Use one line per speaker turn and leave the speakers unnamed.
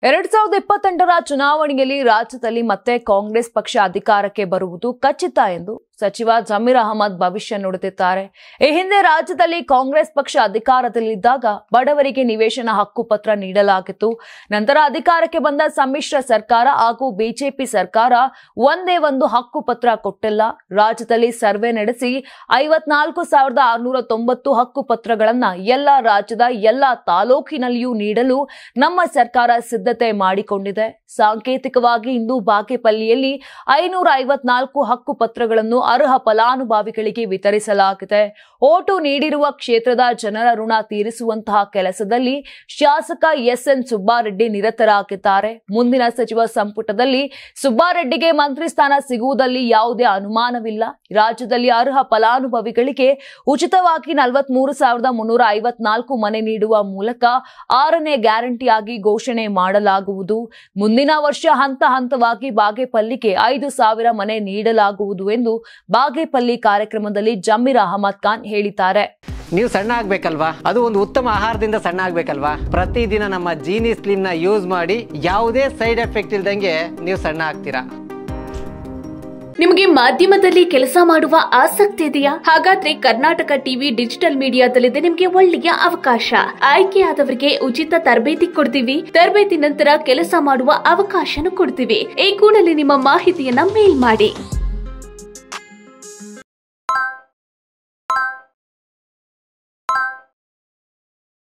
2028ರ ಚುನಾವಣೆಯಲ್ಲಿ ರಾಜ್ಯದಲ್ಲಿ ಮತ್ತೆ ಕಾಂಗ್ರೆಸ್ ಪಕ್ಷ ಅಧಿಕಾರಕ್ಕೆ ಬರುವುದು ಖಚಿತ ಎಂದು ಸಚಿವ ಜಮೀರ್ ಅಹಮದ್ ಭವಿಷ್ಯ ನುಡಿದಿದ್ದಾರೆ. ಈ ಹಿಂದೆ ರಾಜ್ಯದಲ್ಲಿ ಕಾಂಗ್ರೆಸ್ ಪಕ್ಷ ಅಧಿಕಾರದಲ್ಲಿದ್ದಾಗ ಬಡವರಿಗೆ ನಿವೇಶನ ಹಕ್ಕುಪತ್ರ ನೀಡಲಾಗಿತ್ತು. ನಂತರ ಅಧಿಕಾರಕ್ಕೆ ಬಂದ ಸಮ್ಮಿಶ್ರ ಸರ್ಕಾರ ಹಾಗೂ ಬಿಜೆಪಿ ಸರ್ಕಾರ ಒಂದೇ ಒಂದು ಹಕ್ಕುಪತ್ರ ಕೊಟ್ಟಿಲ್ಲ. ರಾಜ್ಯದಲ್ಲಿ ಸರ್ವೆ ನಡೆಸಿ 54,690 ಹಕ್ಕುಪತ್ರಗಳನ್ನ ಎಲ್ಲ ರಾಜ್ಯದ ಎಲ್ಲ ತಾಲೂಕಿನಲ್ಲಿಯೂ ನೀಡಲು ನಮ್ಮ ಸರ್ಕಾರ ಸಿದ್ಧತೆ ಮಾಡಿಕೊಂಡಿದೆ. ಸಾಂಕೇತಿಕವಾಗಿ ಇಂದು ಬಾಗೇಪಲ್ಲಿಯಲ್ಲಿ 554 ಹಕ್ಕುಪತ್ರಗಳನ್ನು ಅರ್ಹ ಫಲಾನುಭವಿಗಳಿಗೆ ವಿತರಿಸಲಾಗಿದೆ. ಓಟು ನೀಡಿರುವ ಕ್ಷೇತ್ರದ ಜನರ ಋಣ ತೀರಿಸುವಂತಹ ಕೆಲಸದಲ್ಲಿ ಶಾಸಕ ಎಸ್ಎನ್ ಸುಬ್ಬಾರೆಡ್ಡಿ ನಿರತರಾಗಿದ್ದಾರೆ. ಮುಂದಿನ ಸಚಿವ ಸಂಪುಟದಲ್ಲಿ ಸುಬ್ಬಾರೆಡ್ಡಿಗೆ ಮಂತ್ರಿ ಸ್ಥಾನ ಸಿಗುವುದಲ್ಲಿ ಯಾವುದೇ ಅನುಮಾನವಿಲ್ಲ. ರಾಜ್ಯದಲ್ಲಿ ಅರ್ಹ ಫಲಾನುಭವಿಗಳಿಗೆ ಉಚಿತವಾಗಿ 43,354 ಮನೆ ನೀಡುವ ಮೂಲಕ 6ನೇ ಗ್ಯಾರಂಟಿಯಾಗಿ ಘೋಷಣೆ ಮಾಡಲಾಗುವುದು. ಮುಂದಿನ ವರ್ಷ ಹಂತ ಹಂತವಾಗಿ ಬಾಗೇಪಲ್ಲಿಗೆ 5,000 ಮನೆ ನೀಡಲಾಗುವುದು ಎಂದು ಬಾಗೇಪಲ್ಲಿ ಕಾರ್ಯಕ್ರಮದಲ್ಲಿ ಜಮೀರ್ ಅಹಮದ್ ಖಾನ್ ಹೇಳಿದ್ದಾರೆ.
ನೀವು ಸಣ್ಣ ಆಗ್ಬೇಕಲ್ವಾ, ಅದು ಒಂದು ಉತ್ತಮ ಆಹಾರದಿಂದ ಸಣ್ಣ ಆಗ್ಬೇಕಲ್ವಾ. ಪ್ರತಿದಿನ ನಮ್ಮ ಜೀನಿ ಸ್ಲಿಮ್ ನ ಯೂಸ್ ಮಾಡಿ ಯಾವುದೇ ಸೈಡ್ ಎಫೆಕ್ಟ್ ಇಲ್ದಂಗೆ ನೀವು ಸಣ್ಣ ಆಗ್ತೀರಾ.
ನಿಮಗೆ ಮಾಧ್ಯಮದಲ್ಲಿ ಕೆಲಸ ಮಾಡುವ ಆಸಕ್ತಿ ಇದೆಯಾ? ಹಾಗಾದ್ರೆ ಕರ್ನಾಟಕ ಟಿವಿ ಡಿಜಿಟಲ್ ಮೀಡಿಯಾದಲ್ಲಿದೆ ನಿಮಗೆ ಒಳ್ಳೆಯ ಅವಕಾಶ. ಆಯ್ಕೆಯಾದವರಿಗೆ ಉಚಿತ ತರಬೇತಿ ಕೊಡ್ತೀವಿ. ತರಬೇತಿ ನಂತರ ಕೆಲಸ ಮಾಡುವ ಅವಕಾಶನೂ ಕೊಡ್ತೀವಿ. ಈ ಕೂಡಲೇ ನಿಮ್ಮ ಮಾಹಿತಿಯನ್ನ ಮೇಲ್ ಮಾಡಿ.